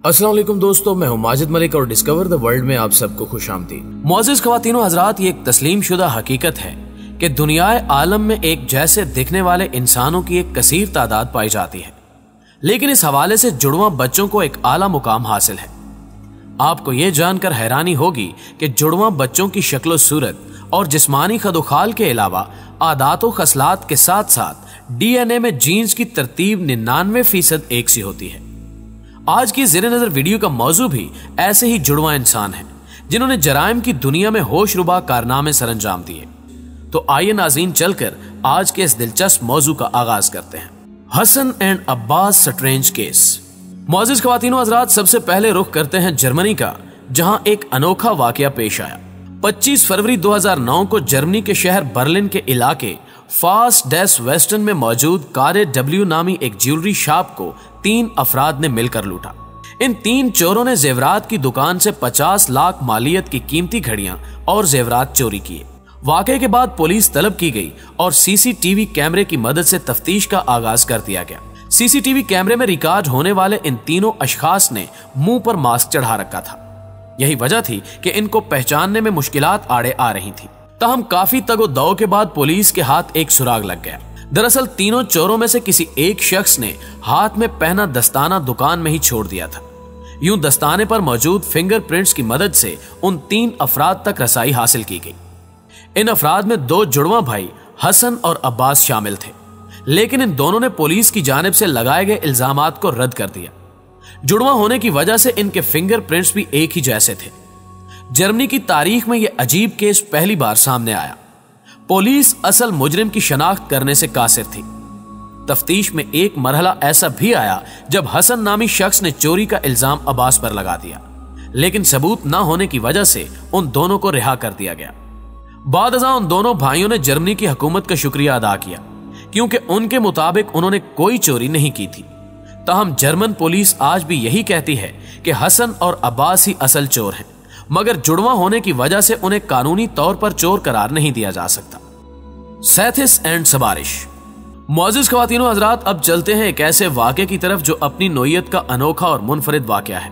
अस्सलाम वालेकुम दोस्तों, मैं हूं माजिद मलिक और डिस्कवर द वर्ल्ड में आप सबको खुशामदीद। मोअज़्ज़िज़ ख़वातीनो हज़रात, ये एक तस्लीम शुदा हकीकत है कि दुनियाए आलम में एक जैसे दिखने वाले इंसानों की एक कसीर तादाद पाई जाती है, लेकिन इस हवाले से जुड़वां बच्चों को एक आला मुकाम हासिल है। आपको ये जानकर हैरानी होगी कि जुड़वां बच्चों की शक्लो सूरत और जिस्मानी खदोखाल के अलावा आदात व खसलात के साथ साथ DNA में जीन्स की तरतीब 99% एक सी होती है। आज की ज़ेरे नजर वीडियो का मौजू भी ऐसे ही जुड़वां इंसान हैं जिन्होंने जराइम की दुनिया में होशरुबा कारनामे सरअंजाम दिए। तो आइए नाज़रीन, चलकर आज के इस दिलचस्प मौजू का आगाज करते हैं। Hasan and Abbas strange case. मुअज़्ज़िज़ ख़वातीनो हज़रात, सबसे पहले रुख करते हैं जर्मनी का, जहां एक अनोखा वाकया पेश आया। 25 फरवरी 2009 को जर्मनी के शहर बर्लिन के इलाके फास्ट डेस वेस्टर्न में मौजूद कारे डब्ल्यू नामी एक ज्वेलरी शॉप को 3 अफराद ने मिलकर लूटा। इन 3 चोरों ने जेवरात की दुकान से 50 लाख मालियत की कीमती घड़ियां और जेवरात चोरी किए। वाकये के बाद पुलिस तलब की गई और CCTV कैमरे की मदद से तफ्तीश का आगाज कर दिया गया। CCTV कैमरे में रिकॉर्ड होने वाले इन तीनों अशखास ने मुंह पर मास्क चढ़ा रखा था। यही वजह थी कि इनको पहचानने में मुश्किलात आड़े आ रही थी। तहम काफी तगो-दौ के बाद पुलिस के हाथ एक सुराग लग गया। दरअसल तीनों चोरों में से किसी एक शख्स ने हाथ में पहना दस्ताना दुकान में ही छोड़ दिया था। यूं दस्ताने पर मौजूद फिंगरप्रिंट्स की मदद से उन 3 अफराद तक रसाई हासिल की गई। इन अफराद में 2 जुड़वां भाई हसन और अब्बास शामिल थे, लेकिन इन दोनों ने पुलिस की जानिब से लगाए गए इल्जामात को रद्द कर दिया। जुड़वां होने की वजह से इनके फिंगरप्रिंट्स भी एक ही जैसे थे। जर्मनी की तारीख में यह अजीब केस पहली बार सामने आया। पुलिस असल मुजरिम की शनाख्त करने से कासिर थी। तफ्तीश में एक मरहला ऐसा भी आया जब हसन नामी शख्स ने चोरी का इल्जाम अब्बास पर लगा दिया, लेकिन सबूत न होने की वजह से उन दोनों को रिहा कर दिया गया। बाद अज़ां उन दोनों भाइयों ने जर्मनी की हुकूमत का शुक्रिया अदा किया, क्योंकि उनके मुताबिक उन्होंने कोई चोरी नहीं की थी। ताहम जर्मन पुलिस आज भी यही कहती है कि हसन और अब्बास ही असल चोर हैं, मगर जुड़वां होने की वजह से उन्हें कानूनी तौर पर चोर करार नहीं दिया जा सकता। सैथिस एंड सबारिश। मुअज़्ज़िज़ ख़वातीनो हज़रात, अब चलते हैं एक ऐसे वाक़े की तरफ जो अपनी नोयत का अनोखा और मुनफरिद वाक़या है।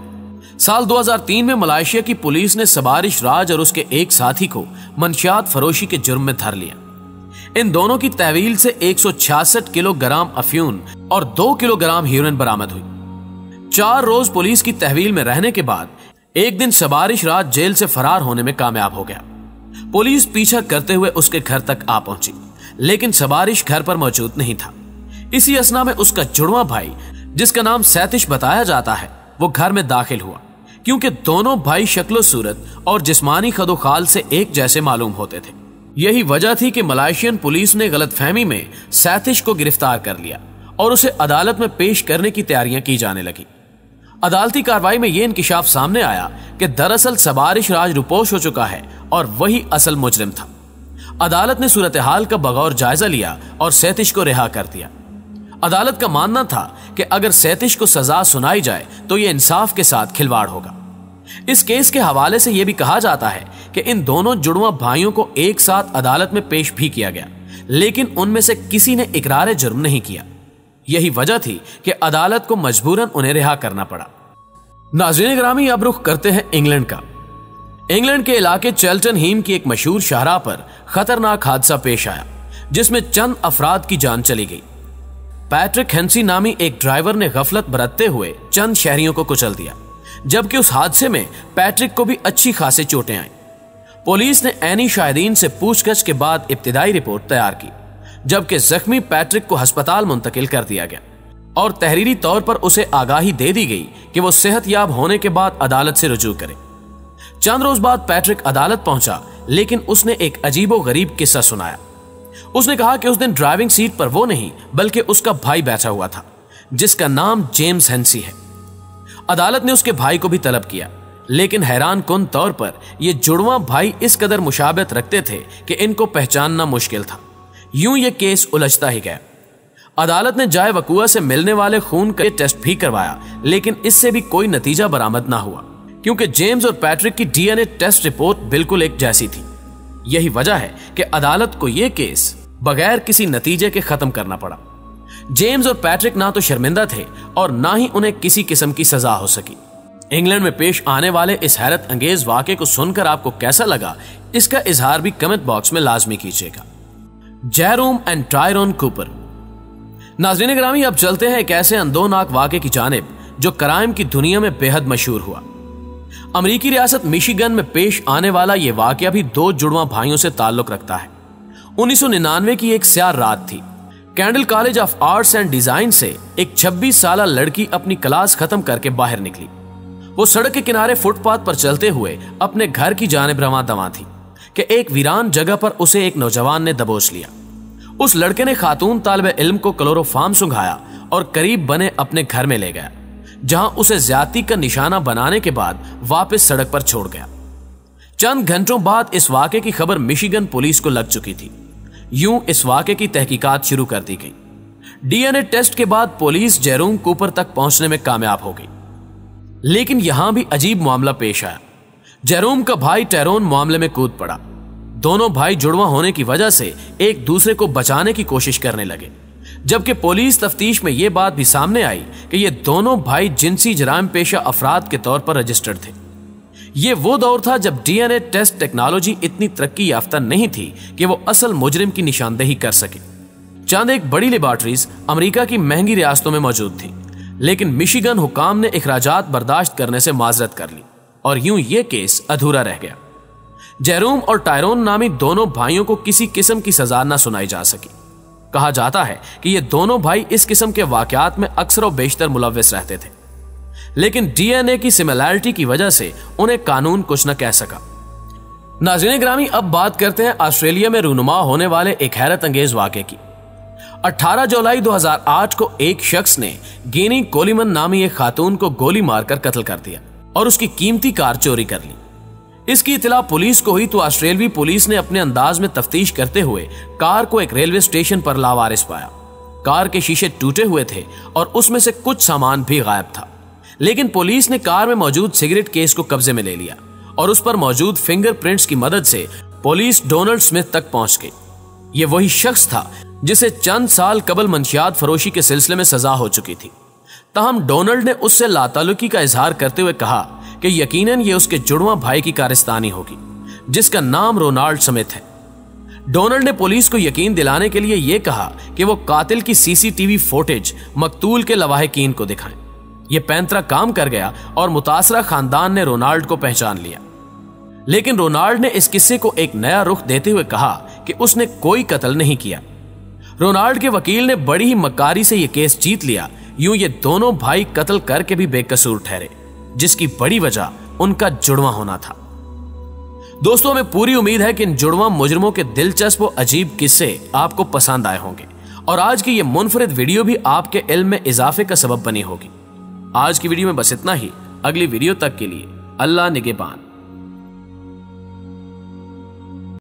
साल 2003 में मलेशिया की पुलिस ने सबारिश राज और उसके एक साथी को मंशियात फरोशी के जुर्म में धर लिया। इन दोनों की तहवील से 166 किलोग्राम अफ्यून और 2 किलोग्राम हीरोइन बरामद हुई। 4 रोज पुलिस की तहवील में रहने के बाद एक दिन सबारिश राज जेल से फरार होने में कामयाब हो गया। पुलिस पीछा करते हुए उसके घर तक आ पहुंची, लेकिन सबारिश घर पर मौजूद नहीं था। इसी असना में उसका जुड़वां भाई, जिसका नाम सैतिश बताया जाता है, वो घर में दाखिल हुआ, क्योंकि दोनों भाई शक्लो सूरत और जिस्मानी खदोखाल से एक जैसे मालूम होते थे। यही वजह थी कि मलेशियन पुलिस ने गलतफहमी में सैतिश को गिरफ्तार कर लिया और उसे अदालत में पेश करने की तैयारियां की जाने लगी। अदालती कार्रवाई में यह इंकिशाफ सामने आया कि दरअसल सबारिश राज रुपोश हो चुका है और वही असल मुजरिम था। अदालत ने सूरत हाल का बगौर जायजा लिया और सैतिश को रिहा कर दिया। अदालत का मानना था कि अगर सैतिश को सजा सुनाई जाए तो यह इंसाफ के साथ खिलवाड़ होगा। इस केस के हवाले से यह भी कहा जाता है कि इन दोनों जुड़वां भाइयों को एक साथ अदालत में पेश भी किया गया, लेकिन उनमें से किसी ने इकरार जुर्म नहीं किया। यही वजह थी कि अदालत को मजबूरन उन्हें रिहा करना पड़ा। नाज़रीन गिरामी, अब रुख करते हैं इंग्लैंड का। इंग्लैंड के इलाके चेल्टन हीम की एक मशहूर शाहराह पर खतरनाक हादसा पेश आया, जिसमें चंद अफराद की जान चली गई। पैट्रिक हेंसी नामी एक ड्राइवर ने गफलत बरतते हुए चंद शहरियों को कुचल दिया, जबकि उस हादसे में पैट्रिक को भी अच्छी खासी चोटें आईं। पुलिस ने ऐनी शाहिदीन से पूछताछ के बाद इब्तिदाई रिपोर्ट तैयार की, जबकि जख्मी पैट्रिक को अस्पताल मुंतकिल कर दिया गया और तहरीरी तौर पर उसे आगाही दे दी गई कि वो सेहतयाब होने के बाद अदालत से रुजू करे। चंद रोज बाद पैट्रिक अदालत पहुंचा, लेकिन उसने एक अजीबो गरीब किस्सा सुनाया। उसने कहा कि उस दिन ड्राइविंग सीट पर वो नहीं बल्कि उसका भाई बैठा हुआ था, जिसका नाम जेम्स हेंसी है। अदालत ने उसके भाई को भी तलब किया, लेकिन हैरान कुन तौर पर ये जुड़वां भाई इस कदर मुशाबहत रखते थे कि इनको पहचानना मुश्किल था। यूं ये केस उलझता ही गया। अदालत ने जाए वकुआ से मिलने वाले खून का टेस्ट भी करवाया, लेकिन इससे भी कोई नतीजा बरामद ना हुआ, क्योंकि जेम्स और पैट्रिक की DNA टेस्ट रिपोर्ट बिल्कुल एक जैसी थी। यही वजह है कि अदालत को यह केस बगैर किसी नतीजे के खत्म करना पड़ा। जेम्स और पैट्रिक ना तो शर्मिंदा थे और ना ही उन्हें किसी किस्म की सजा हो सकी। इंग्लैंड में पेश आने वाले इस हैरत अंगेज वाक़े को सुनकर आपको कैसा लगा, इसका इजहार भी कमेंट बॉक्स में लाजमी कीजिएगा। Jerome and Tyrone Cooper. Nazreen Girami, अब चलते हैं एक ऐसे अंदोनाक वाक़े की जानिब जो क्राइम की दुनिया में बेहद मशहूर हुआ। अमेरिकी रियासत मिशिगन में पेश आने वाला यह वाक़या भी दो जुड़वा भाइयों से ताल्लुक रखता है। 1999 की एक स्याह रात थी। Candle college of arts and design से एक 26 साल लड़की अपनी क्लास खत्म करके बाहर निकली। वो सड़क के किनारे फुटपाथ पर चलते हुए अपने घर की जानिब रवां दवां थी कि एक वीरान जगह पर उसे एक नौजवान ने दबोच लिया। उस लड़के ने खातून तालिबे इल्म को क्लोरोफार्म सुंघाया और करीब बने अपने घर में ले गया, जहां उसे ज्यादती का निशाना बनाने के बाद वापस सड़क पर छोड़ गया। चंद घंटों बाद इस वाक़े की खबर मिशिगन पुलिस को लग चुकी थी। यूं इस वाक़े की तहकीकात शुरू कर दी गई। डीएनए टेस्ट के बाद पुलिस जेरोम कूपर तक पहुंचने में कामयाब हो गई, लेकिन यहां भी अजीब मामला पेश आया। जेरोम का भाई टायरोन मामले में कूद पड़ा। दोनों भाई जुड़वा होने की वजह से एक दूसरे को बचाने की कोशिश करने लगे, जबकि पुलिस तफ्तीश में यह बात भी सामने आई कि ये दोनों भाई जिनसी जराइम पेशा अफराद के तौर पर रजिस्टर्ड थे। ये वो दौर था जब डीएनए टेस्ट टेक्नोलॉजी इतनी तरक्की याफ्ता नहीं थी कि वो असल मुजरिम की निशानदेही कर सके। चंद एक बड़ी लेबॉर्ट्रीज अमेरिका की महंगी रियासतों में मौजूद थी, लेकिन मिशिगन हुकाम ने इखराजात बर्दाश्त करने से माजरत कर ली और यूं ये केस अधूरा रह गया। जेरोम और टायरोन नामी दोनों भाइयों को किसी किस्म की सजा न सुनाई जा सकी। कहा जाता है कि ये दोनों भाई इस किस्म के वाकयात में अक्सर और बेशतर मुलव्विस रहते थे, लेकिन डीएनए की सिमिलैरिटी की वजह से उन्हें कानून कुछ न कह सका। नाज़रीन गिरामी, अब बात करते हैं ऑस्ट्रेलिया में रूनुमा होने वाले एक हैरत अंगेज वाक़े की। 18 जुलाई 2008 को एक शख्स ने गिनी कोलिमन नामी एक खातून को गोली मारकर कत्ल कर दिया और उसकी कीमती कार चोरी कर ली। इसकी इत्तला पुलिस को हुई तो ऑस्ट्रेलियाई पुलिस ने अपने अंदाज में तफ्तीश करते हुए कार को एक रेलवे स्टेशन पर लावारिस पाया। कार के शीशे टूटे हुए थे और उसमें से कुछ सामान भी गायब था, लेकिन पुलिस ने कार में मौजूद सिगरेट केस को कब्जे में ले लिया और उस पर मौजूद फिंगरप्रिंट्स की मदद से पुलिस डोनाल्ड स्मिथ तक पहुंच गई। ये वही शख्स था जिसे चंद साल कबल मंशियात फरोशी के सिलसिले में सजा हो चुकी थी। ताहम डोनाल्ड ने उससे लाताल्लुकी का इजहार करते हुए कहा कि यकीनन ये उसके जुड़वा भाई की कारस्तानी होगी, जिसका नाम रोनाल्ड स्मिथ है। डोनाल्ड ने पुलिस को यकीन दिलाने के लिए यह कहा कि वो कातिल की सीसीटीवी फुटेज मकतूल के लवाहिकीन को दिखाएं। यह पैंतरा काम कर गया और मुतासरा खानदान ने रोनाल्ड को पहचान लिया, लेकिन रोनाल्ड ने इस किस्से को एक नया रुख देते हुए कहा कि उसने कोई कत्ल नहीं किया। रोनाल्ड के वकील ने बड़ी ही मक्कारी से यह केस जीत लिया। यूं ये दोनों भाई कत्ल करके भी बेकसूर ठहरे, जिसकी बड़ी वजह उनका जुड़वा होना था। दोस्तों, हमें पूरी उम्मीद है कि इन जुड़वा मुजरिमों के दिलचस्प और अजीब किस्से आपको पसंद आए होंगे और आज की ये मुनफरिद वीडियो भी आपके इल्म में इजाफे का सबब बनी होगी। आज की वीडियो में बस इतना ही। अगली वीडियो तक के लिए अल्लाह निगहबान।